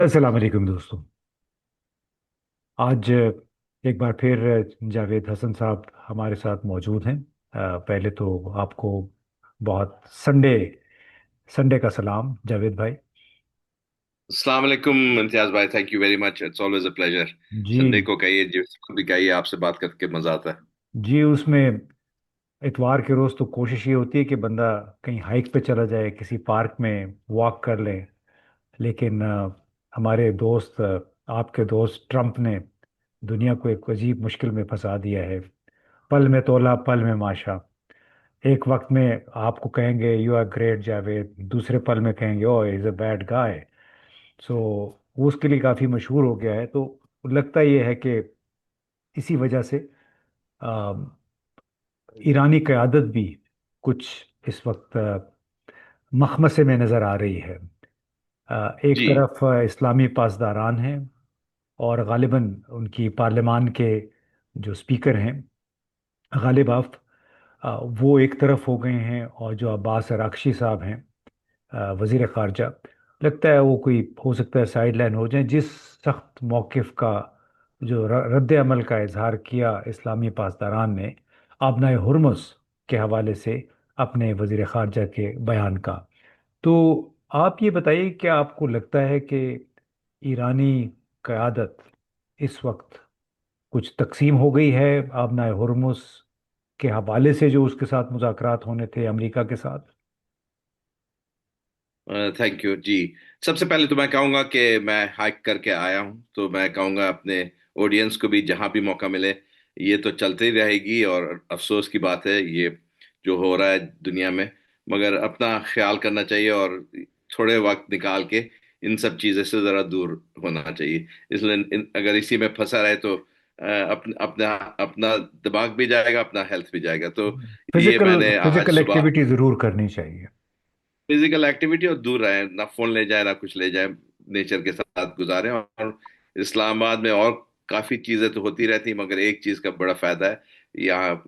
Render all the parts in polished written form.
अस्सलाम वालेकुम दोस्तों। आज एक बार फिर जावेद हसन साहब हमारे साथ मौजूद हैं। पहले तो आपको बहुत संडे संडे का सलाम जावेद भाई। अस्सलाम वालेकुम इम्तियाज भाई, thank you very much. It's always a pleasure. जी। संडे को कहिए, जिस को भी कहिए, आपसे बात करके मजा आता है। जी, उसमें इतवार के रोज़ तो कोशिश ये होती है कि बंदा कहीं हाइक पे चला जाए, किसी पार्क में वॉक कर ले। लेकिन हमारे दोस्त आपके दोस्त ट्रम्प ने दुनिया को एक अजीब मुश्किल में फंसा दिया है। पल में तोला पल में माशा। एक वक्त में आपको कहेंगे यू आर ग्रेट जावेद, दूसरे पल में कहेंगे ओ इज अ बैड गाय। सो वो उसके लिए काफ़ी मशहूर हो गया है। तो लगता ये है कि इसी वजह से आ, ईरानी क़यादत भी कुछ इस वक्त मखमसे में नज़र आ रही है। एक जी। तरफ इस्लामी पासदारान हैं और गालिबन उनकी पार्लियामान के जो स्पीकर हैं गालिब आफ, वो एक तरफ हो गए हैं। और जो अब्बास अरागची साहब हैं, वजीर खारजा, लगता है वो कोई हो सकता है साइड लाइन हो जाए। जिस सख्त मौक़िफ़ का जो रद्द अमल का इजहार किया इस्लामी पासदारान ने आबनाए हुर्मुस के हवाले से अपने वजीर खारजा के बयान का। तो आप ये बताइए, क्या आपको लगता है कि ईरानी क़यादत इस वक्त कुछ तकसीम हो गई है आबनाए हुर्मुस के हवाले से, जो उसके साथ मुज़ाकरात होने थे अमेरिका के साथ? थैंक यू जी। सबसे पहले तो मैं कहूँगा कि मैं हाइक करके आया हूँ, तो मैं कहूँगा अपने ऑडियंस को भी, जहाँ भी मौका मिले, ये तो चलती रहेगी और अफसोस की बात है ये जो हो रहा है दुनिया में। मगर अपना ख्याल करना चाहिए और थोड़े वक्त निकाल के इन सब चीज़ों से ज़रा दूर होना चाहिए। इसलिए अगर इसी में फंसा रहे तो अपना अपना दिमाग भी जाएगा, अपना हेल्थ भी जाएगा। तो ये फिजिकल मैंने आज फिजिकल सुबह एक्टिविटी ज़रूर करनी चाहिए। फिजिकल एक्टिविटी और दूर रहे, ना फोन ले जाए ना कुछ ले जाए, नेचर के साथ गुजारें। और इस्लामाबाद में और काफी चीजें तो होती रहती, मगर एक चीज का बड़ा फायदा है यहाँ,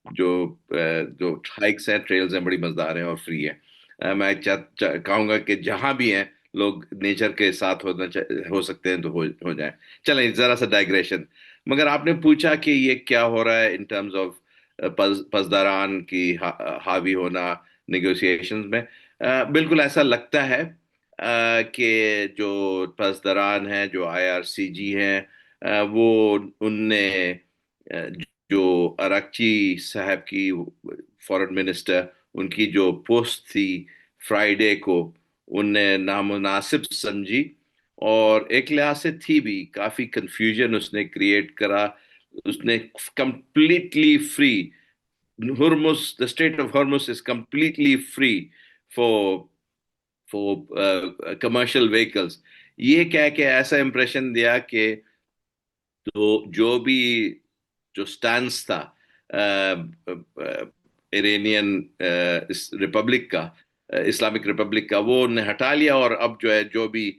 जो हाइक्स हैं, ट्रेल्स हैं, बड़ी मजेदार हैं और फ्री है। मैं कहूंगा कि जहां भी हैं लोग नेचर के साथ हो सकते हैं तो हो जाए। चलें, जरा सा डाइग्रेशन। मगर आपने पूछा कि ये क्या हो रहा है इन टर्म्स ऑफ पसदारान की हावी होना निगोशिएशंस में। बिल्कुल ऐसा लगता है कि जो पसदारान हैं, जो आईआरसीजी हैं, वो उनने अ, जो अराक्ची साहब की, फॉरेन मिनिस्टर, उनकी जो पोस्ट थी फ्राइडे को, उनने नामुनासिब समझी। और एक लिहाज से थी भी, काफी कंफ्यूजन उसने क्रिएट करा। उसने completely free, Hormuz, the Strait of Hormuz is completely free for commercial vehicles। ये कह के ऐसा इंप्रेशन दिया कि तो जो भी जो स्टैंस था इरानियन रिपब्लिक का, इस्लामिक रिपब्लिक का, वो उन्हें हटा लिया। और अब जो है, जो भी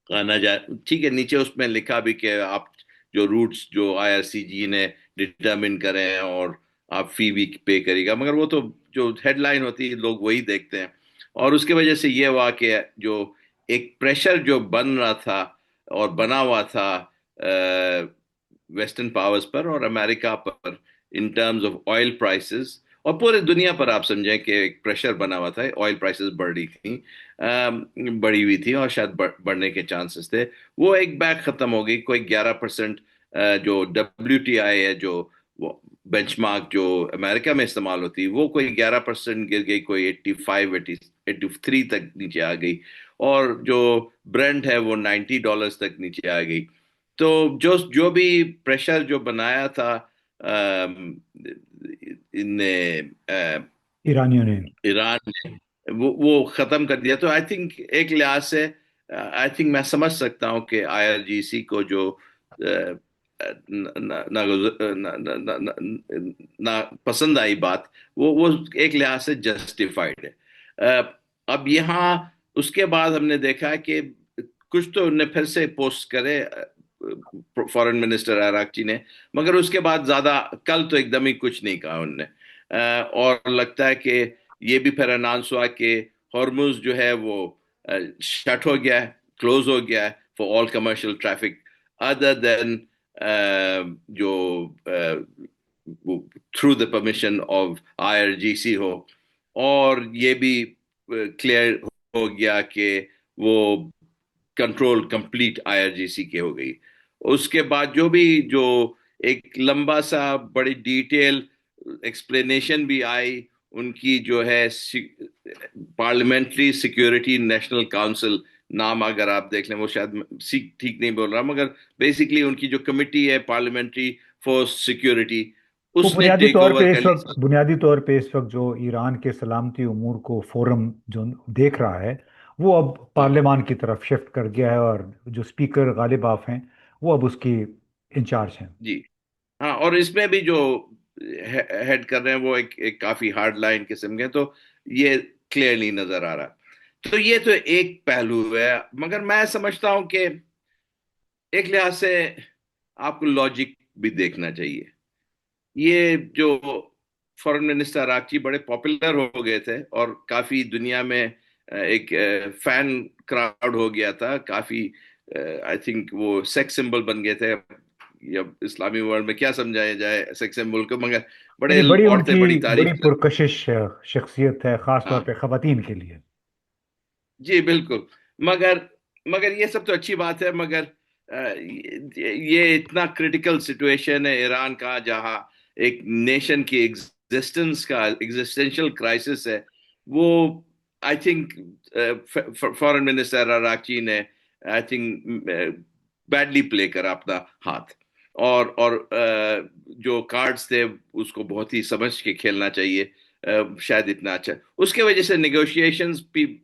आना जाए ठीक है। नीचे उसमें लिखा भी कि आप जो रूट्स जो आईआरसीजी ने डिटरमिन करे हैं, और आप फी भी पे करेगा। मगर वो तो जो हेडलाइन होती है लोग वही देखते हैं। और उसके वजह से ये हुआ कि जो एक प्रेशर जो बन रहा था और बना हुआ था वेस्टर्न पावर्स पर और अमेरिका पर, in terms of oil prices, और पूरे दुनिया पर आप समझें कि एक प्रेशर बना हुआ था। ऑयल प्राइसेस बढ़ रही थी, बढ़ी हुई थी, और शायद बढ़ने के चांसेस थे। वो एक बैग खत्म हो गई। कोई 11% जो WTI है, जो वो बेंचमार्क जो अमेरिका में इस्तेमाल होती है, वो कोई 11% गिर गई, कोई 85 83 तक नीचे आ गई। और जो ब्रेंट है वो $90 तक नीचे आ गई। तो जो जो भी प्रेशर जो बनाया था अम, इन ईरानियों ने। ईरान ने, वो खत्म कर दिया। तो आई थिंक एक लिहाज से आई थिंक मैं समझ सकता हूँ कि आईआरजीसी को जो ना पसंद आई बात, वो एक लिहाज से जस्टिफाइड है। अब यहाँ उसके बाद हमने देखा है कि कुछ तो उनने फिर से पोस्ट करे फॉरेन मिनिस्टर अरागची ने। मगर उसके बाद ज्यादा, कल तो एकदम ही कुछ नहीं कहा उनने। और लगता है कि ये भी फिर अनाउंस हुआ कि हॉर्मुज जो है वो शट हो गया है। کلوز ہو گیا ہے for all commercial traffic other then جو through the permission of IRGC ہو. اور یہ بھی کلیئر ہو گیا کہ وہ کنٹرول کمپلیٹ IRGC کے ہو گئی. اس کے بعد جو ایک لمبا سا بڑی ڈیٹیل ایکسپلینیشن بھی آئی ان کی جو ہے پارلیمنٹری سیکیورٹی نیشنل کاؤنسل نام اگر آپ دیکھ لیں، وہ شاید ٹھیک نہیں بول رہا مگر بیسکلی ان کی جو کمیٹی ہے پارلیمنٹری فور سیکیورٹی، وہ اس نے ٹیک اوور کر لی. بنیادی طور پہ اس وقت جو ایران کے سلامتی امور کو فورم جو دیکھ رہا ہے، وہ اب ہاں پارلیمان کی طرف شفٹ کر گیا ہے، اور جو اسپیکر غالب آف ہیں وہ اب اس کی انچارج ہیں۔ جی ہاں، اور اس میں بھی جو ہیڈ کر رہے ہیں وہ ایک کافی ہارڈ لائن قسم کے، تو یہ کلیئرلی نظر آ رہا. تو یہ تو ایک پہلو ہے، مگر میں سمجھتا ہوں کہ ایک لحاظ سے آپ کو لاجک بھی دیکھنا چاہیے. یہ جو فورن منسٹر عراقچی بڑے پاپولر ہو گئے تھے اور کافی دنیا میں ایک فین کراؤڈ ہو گیا تھا کافی. آئی تھنک وہ سیکس سمبل بن گئے تھے، یا اسلامی ورلڈ میں کیا سمجھایا جائے سیکس سمبل کو، مگر بڑے یعنی بڑی ان عورتیں کی بڑی بڑی تعریف کرتی. پرکشش شخصیت ہے، خاص طور ہاں پہ خواتین کے لیے۔ جی بالکل. مگر یہ سب تو اچھی بات ہے، مگر یہ اتنا کریٹیکل سچویشن ہے ایران کا جہاں ایک نیشن کی ایگزسٹنس کا ایگزسٹینشل کرائسس ہے. وہ I think foreign minister Araghchi نے آئی تھنک بیڈلی پلے کرا اپنا ہاتھ، اور جو کارڈز تھے اس کو بہت ہی سمجھ کے کھیلنا چاہیے. شاید اتنا اچھا اس کے وجہ سے نیگوشیشنز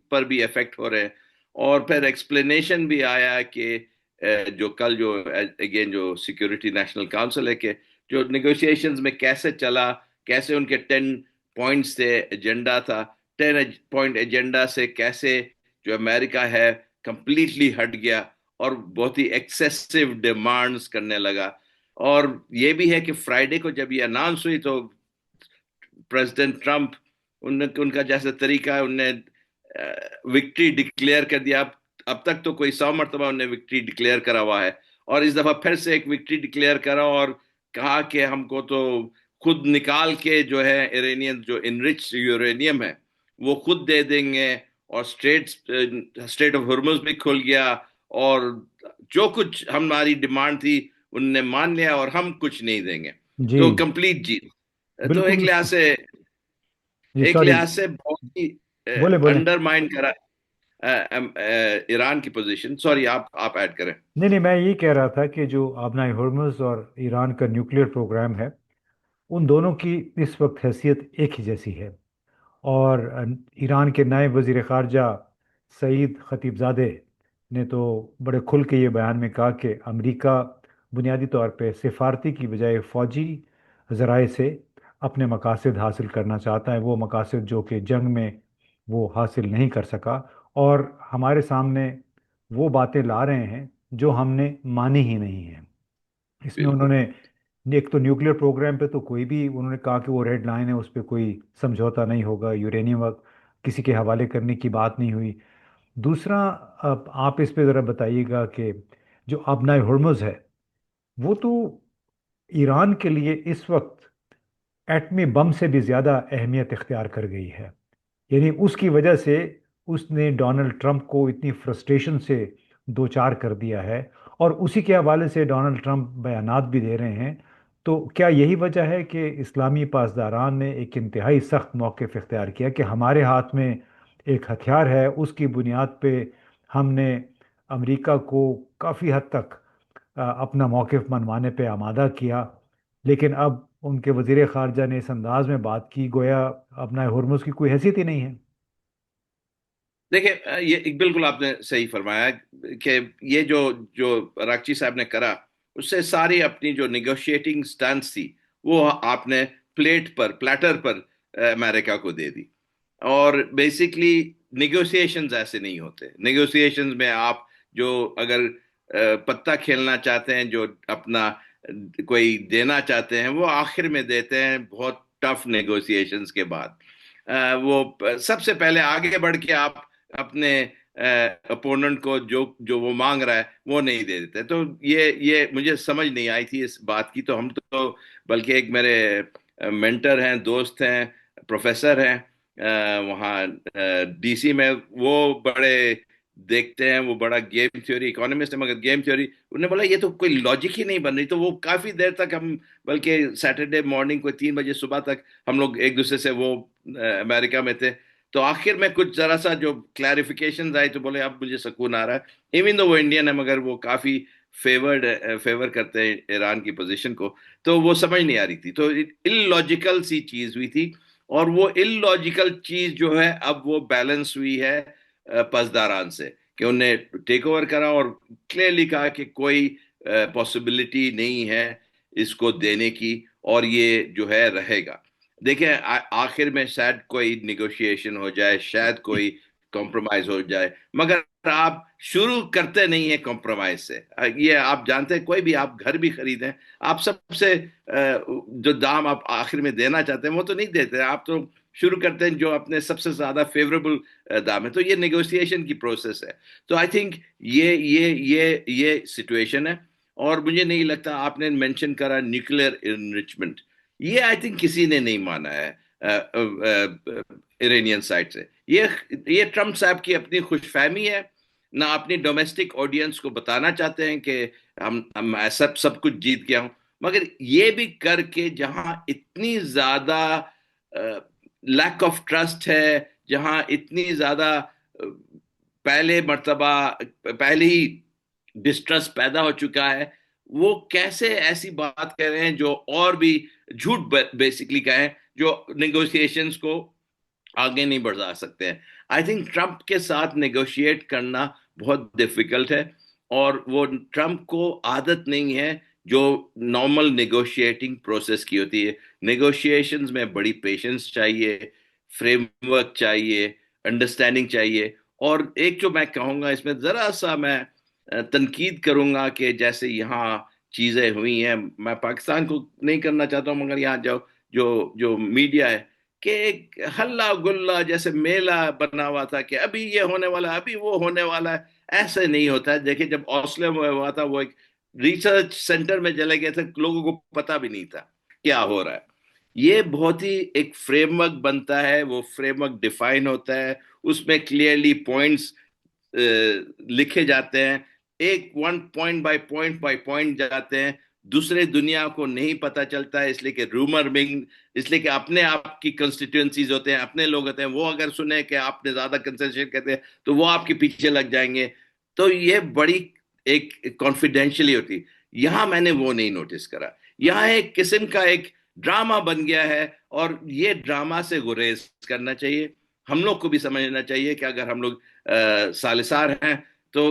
پر بھی افیکٹ ہو رہے ہیں. اور پھر ایکسپلینیشن بھی آیا کہ جو کل جو اگین جو سیکورٹی نیشنل کاؤنسل ہے کہ جو نیگوشیشنز میں کیسے چلا، کیسے ان کے 10 پوائنٹس تھے، ایجنڈا تھا، 10 پوائنٹ ایجنڈا سے کیسے جو امریکہ ہے کمپلیٹلی ہٹ گیا اور بہت ہی ایکسیسو ڈیمانڈز کرنے لگا. اور یہ بھی ہے کہ فرائیڈے کو جب یہ اناؤنس ہوئی تو پریزیڈنٹ ٹرمپ ان کا جیسا طریقہ ہے، ان نے وکٹری ڈکلیئر کر دیا. اب تک تو کوئی 100 مرتبہ انہوں نے وکٹری ڈکلیئر کرا ہوا ہے، اور اس دفعہ پھر سے ایک وکٹری ڈکلیئر کرا اور کہا کہ ہم کو تو خود نکال کے جو ہے ایرانین جو انرچ یورینیم ہے وہ خود دے دیں گے. اور اسٹریٹ آف ہرمز بھی کھل گیا، اور جو کچھ ہماری ڈیمانڈ تھی ان نے مان لیا، اور ہم کچھ نہیں دیں گے. جی تو کمپلیٹ جیت. تو بالکل. جی ایک سوری، لحاظ سے بہت ہی بولے بولے. انڈر مائن کرا ایران کی پوزیشن. سوری آپ ایڈ کریں. نہیں نہیں، میں یہی کہہ رہا تھا کہ جو آبنائے ہرمز اور ایران کا نیوکلیئر پروگرام ہے، ان دونوں کی اس وقت حیثیت ایک ہی جیسی ہے. اور ایران کے نئے وزیر خارجہ سعید خطیب زادے نے تو بڑے کھل کے یہ بیان میں کہا کہ امریکہ بنیادی طور پہ سفارتی کی بجائے فوجی ذرائع سے اپنے مقاصد حاصل کرنا چاہتا ہے، وہ مقاصد جو کہ جنگ میں وہ حاصل نہیں کر سکا. اور ہمارے سامنے وہ باتیں لا رہے ہیں جو ہم نے مانی ہی نہیں ہیں. اس میں انہوں بالکل نے ایک تو نیوکلیئر پروگرام پہ تو کوئی بھی انہوں نے کہا کہ وہ ریڈ لائن ہے، اس پہ کوئی سمجھوتا نہیں ہوگا. یورینیم کسی کے حوالے کرنے کی بات نہیں ہوئی. دوسرا، اب آپ اس پہ ذرا بتائیے گا کہ جو آبنائے ہرمز ہے وہ تو ایران کے لیے اس وقت ایٹمی بم سے بھی زیادہ اہمیت اختیار کر گئی ہے. یعنی اس کی وجہ سے اس نے ڈونلڈ ٹرمپ کو اتنی فرسٹریشن سے دو چار کر دیا ہے، اور اسی کے حوالے سے ڈونلڈ ٹرمپ بیانات بھی دے رہے ہیں. تو کیا یہی وجہ ہے کہ اسلامی پاسداران نے ایک انتہائی سخت موقف اختیار کیا کہ ہمارے ہاتھ میں ایک ہتھیار ہے، اس کی بنیاد پہ ہم نے امریکہ کو کافی حد تک اپنا موقف منوانے پہ آمادہ کیا، لیکن اب ان کے وزیر خارجہ نے اس انداز میں بات کی گویا اپنا ہرمز کی کوئی حیثیت ہی نہیں ہے؟ دیکھیں، یہ بالکل آپ نے صحیح فرمایا کہ یہ جو راکچی صاحب نے کرا اس سے ساری اپنی جو نیگوشیٹنگ سٹانس تھی وہ آپ نے پلیٹر پر امریکہ کو دے دی. اور بیسکلی نیگوسیشنز ایسے نہیں ہوتے. نیگوسیشنز میں آپ جو اگر پتہ کھیلنا چاہتے ہیں، جو اپنا کوئی دینا چاہتے ہیں، وہ آخر میں دیتے ہیں بہت ٹف نیگوسیشنز کے بعد. وہ سب سے پہلے آگے بڑھ کے آپ اپنے اپوننٹ کو جو جو وہ مانگ رہا ہے وہ نہیں دے دیتے. تو یہ مجھے سمجھ نہیں آئی تھی اس بات کی. تو ہم تو بلکہ ایک میرے مینٹر ہیں، دوست ہیں، پروفیسر ہیں وہاں ڈی سی میں، وہ بڑے دیکھتے ہیں، وہ بڑا گیم تھیوری اکانومسٹ ہے، مگر گیم تھیوری انہوں نے بولا یہ تو کوئی لاجک ہی نہیں بن رہی. تو وہ کافی دیر تک ہم، بلکہ سیٹرڈے مارننگ کو 3 بجے صبح تک ہم لوگ ایک دوسرے سے، وہ امریکہ میں تھے، تو آخر میں کچھ ذرا سا جو کلیریفیکیشن آئی تو بولے اب مجھے سکون آ رہا ہے. ایون دو وہ انڈین ہے مگر وہ کافی فیور کرتے ہیں ایران کی پوزیشن کو. تو وہ سمجھ نہیں آ رہی تھی، تو ان لاجیکل سی چیز ہوئی تھی. اور وہ ان لاجیکل چیز جو ہے اب وہ بیلنس ہوئی ہے پسداران سے، کہ انہوں نے ٹیک اوور کرا اور کلیئرلی کہا کہ کوئی پاسبلٹی نہیں ہے اس کو دینے کی، اور یہ جو ہے رہے گا. دیکھیں آخر میں شاید کوئی نیگوشیشن ہو جائے، شاید کوئی کمپرومائز ہو جائے، مگر آپ شروع کرتے نہیں ہیں کمپرومائز سے. یہ آپ جانتے ہیں، کوئی بھی آپ گھر بھی خریدیں، آپ سب سے جو دام آپ آخر میں دینا چاہتے ہیں وہ تو نہیں دیتے، آپ تو شروع کرتے ہیں جو اپنے سب سے زیادہ فیوریبل دام ہے. تو یہ نیگوشیشن کی پروسیس ہے. تو آئی تھنک یہ سچویشن ہے. اور مجھے نہیں لگتا، آپ نے مینشن کرا نیوکلیر انرچمنٹ، یہ آئی تھنک کسی نے نہیں مانا ہے ایرانین سائڈ سے. یہ ٹرمپ صاحب کی اپنی خوش فہمی ہے، نہ اپنی ڈومیسٹک آڈینس کو بتانا چاہتے ہیں کہ ہم سب کچھ جیت گیا ہوں. مگر یہ بھی کر کے جہاں اتنی زیادہ لیک آف ٹرسٹ ہے، جہاں اتنی زیادہ پہلے مرتبہ پہلے ہی ڈسٹرسٹ پیدا ہو چکا ہے، وہ کیسے ایسی بات کہہ رہے ہیں جو اور بھی جھوٹ بیسکلی کہیں، جو نیگوشیشنز کو آگے نہیں بڑھا سکتے ہیں. آئی تھنک ٹرمپ کے ساتھ نیگوشیٹ کرنا بہت ڈیفیکلٹ ہے، اور وہ ٹرمپ کو عادت نہیں ہے جو نارمل نیگوشیٹنگ پروسیس کی ہوتی ہے. نیگوشیشنز میں بڑی پیشنس چاہیے، فریم ورک چاہیے، انڈرسٹینڈنگ چاہیے. اور ایک جو میں کہوں گا اس میں ذرا سا میں تنقید کروں گا کہ جیسے یہاں چیزیں ہوئی ہیں، میں پاکستان کو نہیں کرنا چاہتا ہوں، مگر یہاں جو میڈیا ہے، کہ ایک ہلا گلا جیسے میلہ بنا ہوا تھا کہ ابھی یہ ہونے والا ہے، ابھی وہ ہونے والا ہے. ایسے نہیں ہوتا ہے. دیکھیں جب اوسلو میں ہوا تھا، وہ ایک ریسرچ سینٹر میں چلے گئے تھے، لوگوں کو پتا بھی نہیں تھا کیا ہو رہا ہے. یہ بہت ہی ایک فریم ورک بنتا ہے، وہ فریم ورک ڈیفائن ہوتا ہے، اس میں کلیئرلی پوائنٹس لکھے جاتے ہیں، ایک بائی پوائنٹ جاتے ہیں. دوسرے دنیا کو نہیں پتا چلتا ہے، اس لیے کہ رومر منگ، اس لیے کہ اپنے آپ کی کنسٹیٹوئنسیز ہوتے ہیں، اپنے لوگ ہوتے ہیں، وہ اگر سنیں کہ آپ نے زیادہ کنسیشن کہتے ہیں تو وہ آپ کے پیچھے لگ جائیں گے. تو یہ بڑی ایک کانفیڈینشلی ہوتی. یہاں میں نے وہ نہیں نوٹس کرا. یہاں ایک قسم کا ایک ڈرامہ بن گیا ہے، اور یہ ڈرامہ سے گریز کرنا چاہیے. ہم لوگ کو بھی سمجھنا چاہیے کہ اگر ہم لوگ سالسار ہیں تو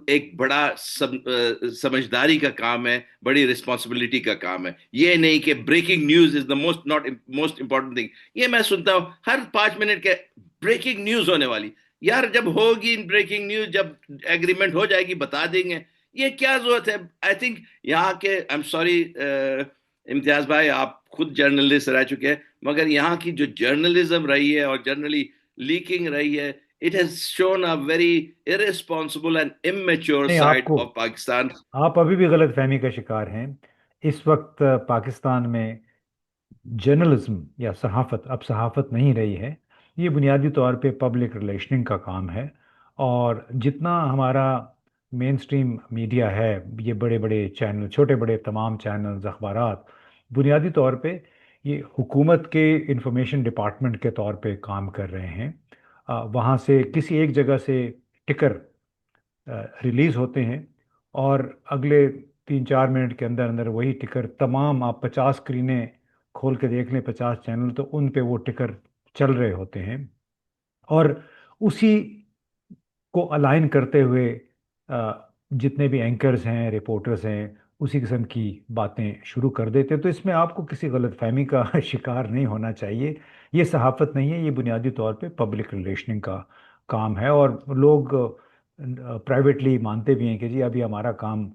ایک بڑا سمجھداری کا کام ہے، بڑی رسپانسبلٹی کا کام ہے. یہ نہیں کہ breaking news is the most important thing. یہ میں سنتا ہوں ہر 5 منٹ کے بریکنگ نیوز ہونے والی. یار جب ہوگی بریکنگ نیوز، جب ایگریمنٹ ہو جائے گی بتا دیں گے. یہ کیا ضرورت ہے؟ آئی تھنک یہاں کے، آئی ایم سوری امتیاز بھائی، آپ خود جرنلسٹ رہ چکے ہیں، مگر یہاں کی جو جرنلزم رہی ہے اور جرنلی لیکنگ رہی ہے، it has shown a very irresponsible and immature نہیں، side of Pakistan. آپ ابھی بھی غلط فہمی کا شکار ہیں. اس وقت پاکستان میں جرنلزم یا صحافت اب صحافت نہیں رہی ہے. یہ بنیادی طور پہ پبلک ریلیشننگ کا کام ہے. اور جتنا ہمارا مین سٹریم میڈیا ہے، یہ بڑے بڑے چینل، چھوٹے بڑے تمام چینلز، اخبارات، بنیادی طور پہ یہ حکومت کے انفارمیشن ڈپارٹمنٹ کے طور پہ کام کر رہے ہیں. وہاں سے کسی ایک جگہ سے ٹکر ریلیز ہوتے ہیں، اور اگلے 3 4 منٹ کے اندر اندر وہی ٹکر تمام، آپ 50 اسکرینیں کھول کے دیکھ لیں، 50 چینل، تو ان پہ وہ ٹکر چل رہے ہوتے ہیں. اور اسی کو الائن کرتے ہوئے جتنے بھی اینکرز ہیں، رپورٹرز ہیں، اسی قسم کی باتیں شروع کر دیتے. تو اس میں آپ کو کسی غلط فہمی کا شکار نہیں ہونا چاہیے. یہ صحافت نہیں ہے، یہ بنیادی طور پہ پبلک ریلیشننگ کا کام ہے. اور لوگ پرائیویٹلی مانتے بھی ہیں کہ جی ابھی ہمارا کام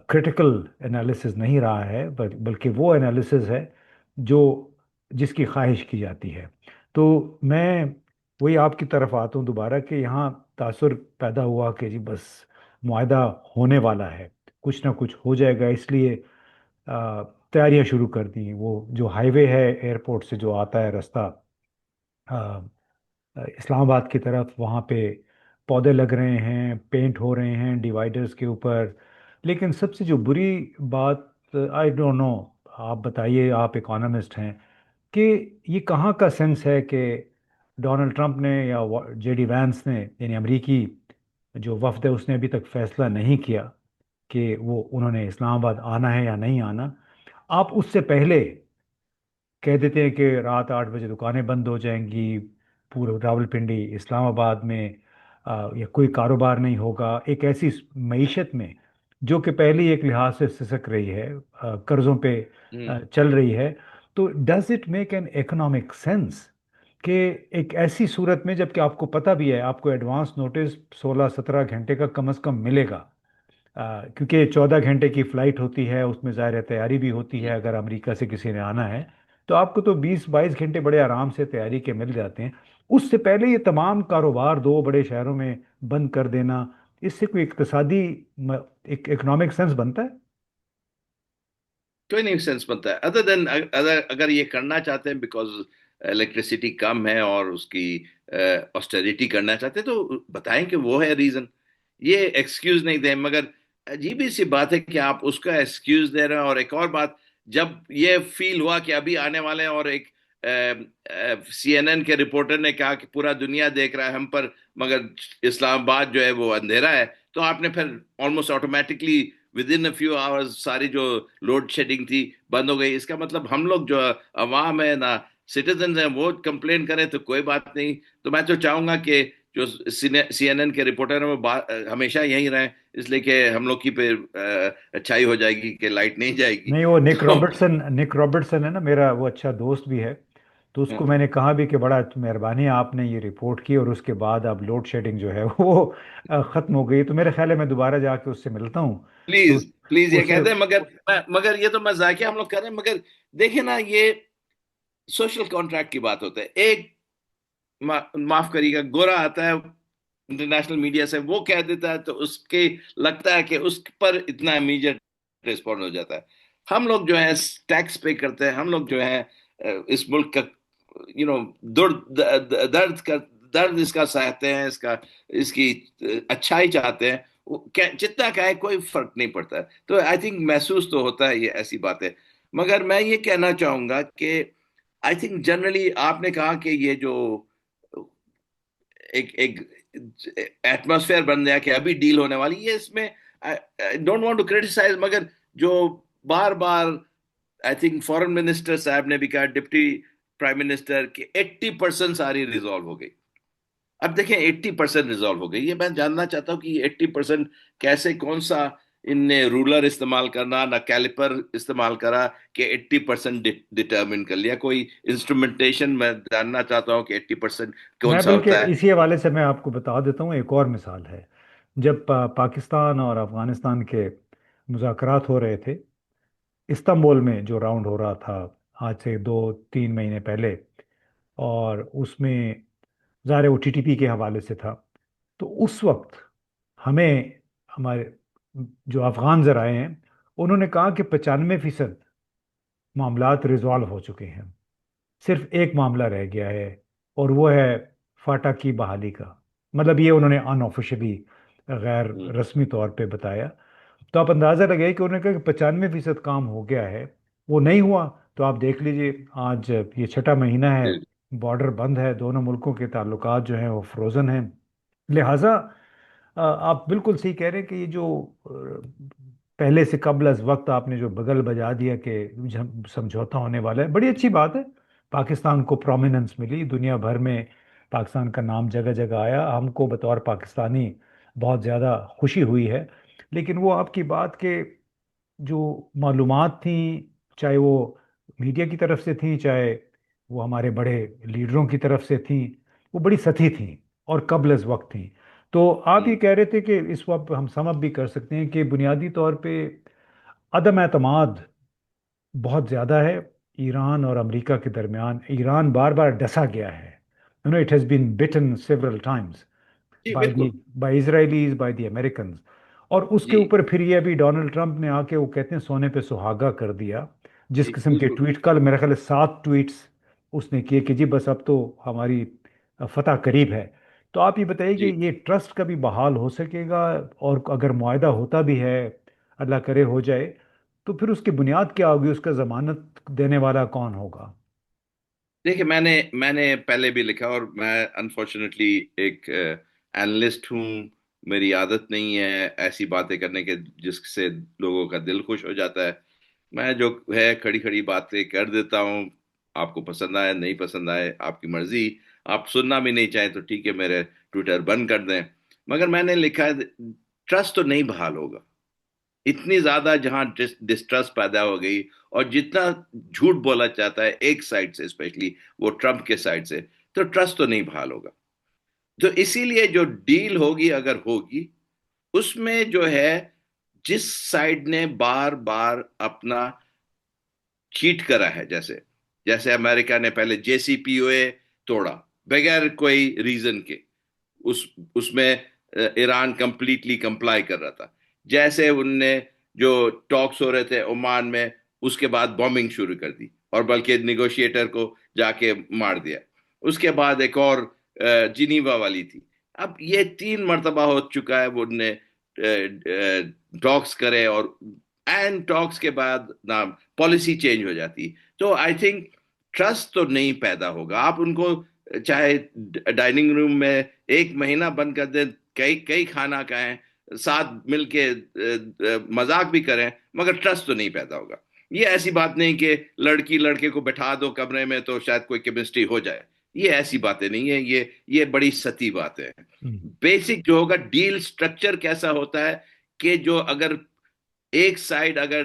کریٹیکل انالیسز نہیں رہا ہے، بلکہ وہ انالیسز ہے جو جس کی خواہش کی جاتی ہے. تو میں وہی آپ کی طرف آتا ہوں دوبارہ کہ یہاں तासुर पैदा हुआ कि जी बस मुआहदा होने वाला है, कुछ ना कुछ हो जाएगा, इसलिए तैयारियां शुरू कर दी। वो जो हाईवे है एयरपोर्ट से जो आता है रास्ता इस्लामाबाद की तरफ, वहाँ पे पौधे लग रहे हैं, पेंट हो रहे हैं डिवाइडर्स के ऊपर। लेकिन सबसे जो बुरी बात, आई डोंट नो, आप बताइए, आप इकोनॉमिस्ट हैं, कि ये कहाँ का सेंस है कि डोनाल्ड ट्रंप ने या जेडी वैंस ने, यानी अमरीकी जो वफ्द है, उसने अभी तक फैसला नहीं किया कि वो उन्होंने इस्लामाबाद आना है या नहीं आना। आप उससे पहले कह देते हैं कि रात 8 बजे दुकानें बंद हो जाएंगी पूरे रावलपिंडी इस्लामाबाद में, या कोई कारोबार नहीं होगा, एक ऐसी मईशत में जो कि पहले ही एक लिहाज से सिसक रही है, कर्जों पे हम्म। चल रही है। तो does it make an economic sense कि एक ऐसी सूरत में, जबकि आपको पता भी है आपको एडवांस नोटिस 16-17 घंटे का कम से कम मिलेगा, क्योंकि 14 घंटे की फ्लाइट होती है, उसमें ज़ाहिर है तैयारी भी होती है, हम्म। अगर अमेरिका से किसी ने आना है तो आपको तो 20-22 घंटे बड़े आराम से तैयारी के मिल जाते हैं। उससे पहले ये तमाम कारोबार दो बड़े शहरों में बंद कर देना, इससे कोई इक्तसादी एक इकोनॉमिक सेंस बनता है? कोई नहीं सेंस बनता है, अदर देन अगर अगर ये करना चाहते हैं बिकॉज इलेक्ट्रिसिटी कम है और उसकी ऑस्टेरिटी करना चाहते हैं, तो बताएं कि वो है रीजन। ये एक्सक्यूज नहीं दें। मगर अजीब ही सी बात है कि आप उसका एक्सक्यूज दे रहे हैं। और एक और बात, जब ये फील हुआ कि अभी आने वाले हैं और एक सीएनएन के रिपोर्टर ने कहा कि पूरा दुनिया देख रहा है हम पर, मगर इस्लामाबाद जो है वो अंधेरा है, तो आपने फिर almost automatically with in a few hours सारी जो लोड शेडिंग थी बंद हो गई। इसका मतलब हम लोग जो अवाम है ना, सिटीजन हैं, वो कंप्लेन करें तो कोई बात नहीं। तो मैं तो चाहूंगा कि जो सीएनएन के रिपोर्टर हैं वो हमेशा यहीं रहें, इसलिए कि हम लोग की पे अच्छाई हो जाएगी कि लाइट नहीं जाएगी। नहीं, वो तो निक रॉबर्टसन है ना मेरा, वो अच्छा दोस्त भी है। तो उसको मैंने कहा भी कि बड़ा मेहरबानी है, आपने ये रिपोर्ट की और उसके बाद अब लोड शेडिंग जो है वो ख़त्म हो गई। तो मेरे ख्याल है मैं दोबारा जाके उससे मिलता हूँ। तो प्लीज प्लीज ये उसे कहते हैं। मगर ये तो मजाकिया हम लोग कर रहे हैं। मगर देखिए ना, ये सोशल कॉन्ट्रैक्ट की बात होता है। एक माफ करिएगा, गोरा आता है इंटरनेशनल मीडिया से, वो कह देता है तो उसके लगता है कि उस पर इतना इमीडिएट रिस्पॉन्ड हो जाता है। हम लोग जो है टैक्स पे करते हैं, हम लोग जो है इस मुल्क का दर्द का दर्द इसका सहते हैं, इसका इसकी अच्छाई चाहते हैं। जितना कहे कोई फर्क नहीं पड़ता है। तो आई थिंक महसूस तो होता है ये ऐसी बातें। मगर मैं ये कहना चाहूंगा कि आई थिंक जनरली आपने कहा कि ये जो एक एक एटमॉस्फेयर बन गया कि अभी डील होने वाली, ये इसमें I don't want to criticise, मगर जो बार बार आई थिंक फॉरेन मिनिस्टर साहब ने भी कहा, डिप्टी प्राइम मिनिस्टर, कि 80% सारी रिजॉल्व हो गई। अब देखें 80% रिजॉल्व हो गई, ये मैं जानना चाहता हूँ कि 80% कैसे, कौन सा इनने रूलर इस्तेमाल करना ना कैलिपर इस्तेमाल करा कि 80% डिटर्मिन कर लिया। कोई इंस्ट्रूमेंटेशन मैं जानना चाहता हूँ कि 80% कौन मैं सा बल्कि होता है। इसी हवाले से मैं आपको बता देता हूँ, एक और मिसाल है। जब पाकिस्तान और अफगानिस्तान के मुज़ाकरात हो रहे थे, इस्तांबुल में जो राउंड हो रहा था आज से 2-3 महीने पहले, और उसमें ज़ाहिर है वो टीटीपी के हवाले से था। तो उस वक्त हमें, हमारे जो अफगान ज़राए हैं, उन्होंने कहा कि 95% मामलात रिजॉल्व हो चुके हैं, सिर्फ एक मामला रह गया है, और वो है फाटा की बहाली का। मतलब ये उन्होंने अनऑफिशियली, गैर हम्म। रस्मी तौर पे बताया। तो आप अंदाज़ा लगाइए कि उन्होंने कहा कि 95% काम हो गया है, वो नहीं हुआ। तो आप देख लीजिए, आज ये छठा महीना है, जी। बॉर्डर बंद है, दोनों मुल्कों के ताल्लुकात जो हैं वो फ्रोज़न हैं। लिहाजा आप बिल्कुल सही कह रहे हैं कि ये जो पहले से कबल अज वक्त आपने जो बगल बजा दिया कि समझौता होने वाला है, बड़ी अच्छी बात है। पाकिस्तान को प्रोमिनेंस मिली दुनिया भर में, पाकिस्तान का नाम जगह जगह आया, हमको बतौर पाकिस्तानी बहुत ज़्यादा खुशी हुई है। लेकिन वो आपकी बात के जो मालूमात थी, चाहे वो मीडिया की तरफ से थी, चाहे वो हमारे बड़े लीडरों की तरफ से थी, वो बड़ी सही थी और कबल अज़ वक्त थी। तो आप ये हम्म। कह रहे थे कि इस वक्त हम समझ भी कर सकते हैं कि बुनियादी तौर पे अदम एतमाद बहुत ज़्यादा है ईरान और अमेरिका के दरमियान। ईरान बार बार डसा गया है, it has been bitten several times. जी बाय दी बिल्कुल। By Israelis by the American. और उसके जी ऊपर फिर ये अभी डोनाल्ड ट्रंप ने आके वो कहते हैं सोने पे सुहागा कर दिया। जिस जी किस्म के बिल्कुल। ट्वीट, कल मेरे ख्याल है 7 ट्वीट्स उसने किए कि जी बस अब तो हमारी फतह करीब है। तो आप ये बताइए कि जी ये ट्रस्ट कभी बहाल हो सकेगा? और अगर मुआहदा होता भी है, अल्लाह करे हो जाए, तो फिर उसकी बुनियाद क्या होगी? उसका जमानत देने वाला कौन होगा? देखिए, मैंने मैंने पहले भी लिखा, और मैं अनफॉर्चुनेटली एक एनालिस्ट हूँ। मेरी आदत नहीं है ऐसी बातें करने के जिससे लोगों का दिल खुश हो जाता है। मैं जो है खड़ी खड़ी बातें कर देता हूँ। आपको पसंद आए नहीं पसंद आए आपकी मर्जी। आप सुनना भी नहीं चाहें तो ठीक है, मेरे ट्विटर बंद कर दें। मगर मैंने लिखा है, ट्रस्ट तो नहीं बहाल होगा। इतनी ज्यादा जहां डिस्ट्रस्ट पैदा हो गई, और जितना झूठ बोला जाता है एक साइड से, स्पेशली वो ट्रम्प के साइड से, तो ट्रस्ट तो नहीं बहाल होगा। तो इसीलिए जो डील होगी अगर होगी, उसमें जो है, जिस साइड ने बार बार अपना चीट करा है, जैसे जैसे अमेरिका ने पहले जेसीपीओए तोड़ा बगैर कोई रीजन के, उस उसमें ईरान कंप्लीटली कंप्लाई कर रहा था। जैसे उनने जो टॉक्स हो रहे थे ओमान में, उसके बाद बॉम्बिंग शुरू कर दी, और बल्कि निगोशिएटर को जाके मार दिया। उसके बाद एक और जिनीवा वाली थी। अब ये 3 मर्तबा हो चुका है वो उनने टॉक्स करे, और एंड टॉक्स के बाद ना पॉलिसी चेंज हो जाती। तो आई थिंक ट्रस्ट तो नहीं पैदा होगा। आप उनको चाहे डाइनिंग रूम में 1 महीना बंद कर दें, कई कई खाना खाएं, साथ मिलके मजाक भी करें, मगर ट्रस्ट तो नहीं पैदा होगा। ये ऐसी बात नहीं कि लड़की लड़के को बैठा दो कमरे में तो शायद कोई केमिस्ट्री हो जाए। ये ऐसी बातें नहीं है, ये बड़ी सती बातें हैं। हम्म। बेसिक जो होगा, डील स्ट्रक्चर कैसा होता है, कि जो अगर एक साइड अगर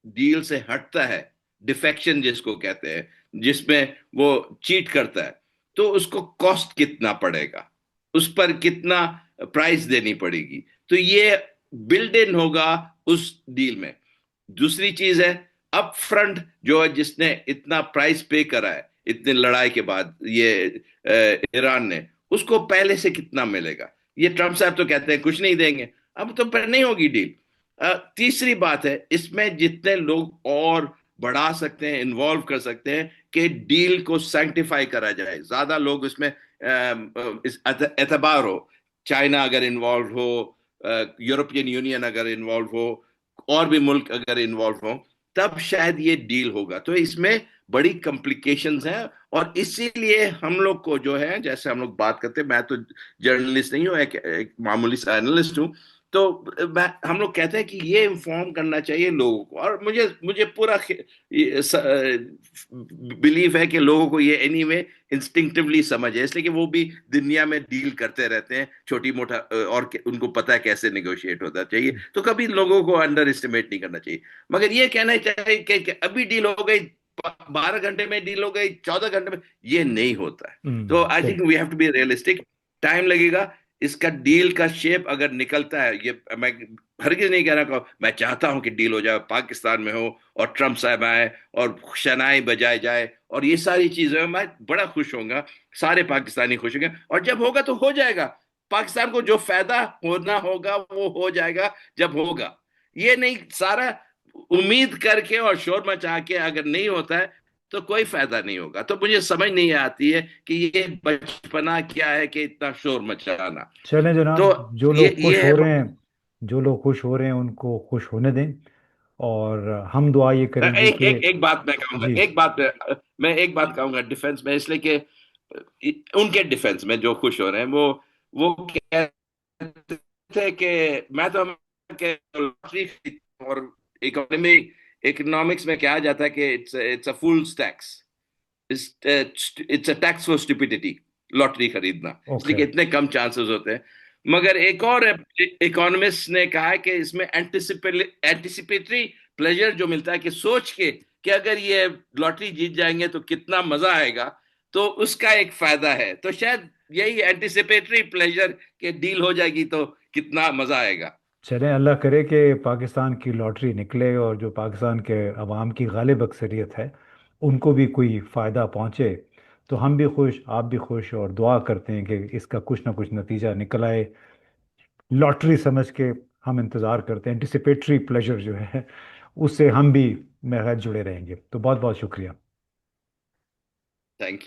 डील से हटता है, डिफेक्शन जिसको कहते हैं, जिसमें वो चीट करता है, तो उसको कॉस्ट कितना पड़ेगा, उस पर कितना प्राइस देनी पड़ेगी, तो ये बिल्ड इन होगा उस डील में। दूसरी चीज है, अप फ्रंट जो है, जिसने इतना प्राइस पे करा है इतने लड़ाई के बाद, ये ईरान ने, उसको पहले से कितना मिलेगा। ये ट्रम्प साहब तो कहते हैं कुछ नहीं देंगे, अब तो पर नहीं होगी डील। तीसरी बात है, इसमें जितने लोग और बढ़ा सकते हैं, इन्वॉल्व कर सकते हैं, कि डील को सैंक्टिफाई करा जाए, ज्यादा लोग इसमें इस एतबार हो। चाइना अगर इन्वॉल्व हो, यूरोपियन यूनियन अगर इन्वॉल्व हो, और भी मुल्क अगर इन्वॉल्व हो, तब शायद ये डील होगा। तो इसमें बड़ी कॉम्प्लिकेशंस हैं, और इसीलिए हम लोग को जो है, जैसे हम लोग बात करते हैं, मैं तो जर्नलिस्ट नहीं हूँ, एक मामूली सा एनालिस्ट हूँ। तो हम लोग कहते हैं कि ये इन्फॉर्म करना चाहिए लोगों को, और मुझे मुझे पूरा बिलीव है कि लोगों को ये एनीवे इंस्टिंक्टिवली समझ है, इसलिए कि वो भी दुनिया में डील करते रहते हैं छोटी मोटा, और उनको पता है कैसे नेगोशिएट होता चाहिए, तो कभी लोगों को अंडर एस्टिमेट नहीं करना चाहिए। मगर ये कहना चाहिए कि अभी डील हो गई, 12 घंटे में डील हो गई, 14 घंटे में, ये नहीं होता है। तो आई सही। Think we have to be realistic. Time लगेगा। इसका डील का शेप अगर निकलता है, ये मैं हरगिज नहीं कह रहा, मैं चाहता हूं कि डील हो जाए, पाकिस्तान में हो, और ट्रम्प साहब आए, और शनाई बजाए जाए, और ये सारी चीजें, मैं बड़ा खुश होऊंगा। सारे पाकिस्तानी खुश होंगे, और जब होगा तो हो जाएगा। पाकिस्तान को जो फायदा होना होगा वो हो जाएगा जब होगा। ये नहीं सारा उम्मीद करके और शोर मचा के अगर नहीं होता है, तो कोई फायदा नहीं होगा। तो मुझे समझ नहीं आती है कि ये बचपना क्या है कि इतना शोर मचाना। चलें तो जनाब, जो ये लोग खुश ये है। हो रहे हैं, जो लोग खुश हो रहे हैं उनको खुश होने दें। और हम दुआ ये करेंगे एक कि एक एक बात मैं कहूंगा, जी। मैं एक बात कहूंगा डिफेंस में, इसलिए कि उनके डिफेंस में जो खुश हो रहे हैं, वो कहते थे कि मैं तो के लॉटरी, और इकोनॉमी इकोनॉमिक्स में कहा जाता है कि it's a fool tax, it's a tax for stupidity, lottery खरीदना, इसलिए ओके। कि इतने कम चांसेस होते हैं। मगर एक और इकोनॉमिस्ट ने कहा है कि इसमें एंटिसिपेटरी प्लेजर जो मिलता है, कि सोच के कि अगर ये लॉटरी जीत जाएंगे तो कितना मजा आएगा, तो उसका एक फायदा है। तो शायद यही एंटिसिपेटरी प्लेजर के डील हो जाएगी तो कितना मजा आएगा। चलें, अल्लाह करे कि पाकिस्तान की लॉटरी निकले और जो पाकिस्तान के अवाम की गालिब अक्सरियत है उनको भी कोई फ़ायदा पहुँचे। تو ہم بھی خوش، آپ بھی خوش، اور دعا کرتے ہیں کہ اس کا کچھ نہ کچھ نتیجہ نکل آئے، لاٹری سمجھ کے ہم انتظار کرتے ہیں، انٹیسپیٹری پلیجر جو ہے اس سے ہم بھی میرا جڑے رہیں گے۔ تو بہت بہت شکریہ۔ تھینک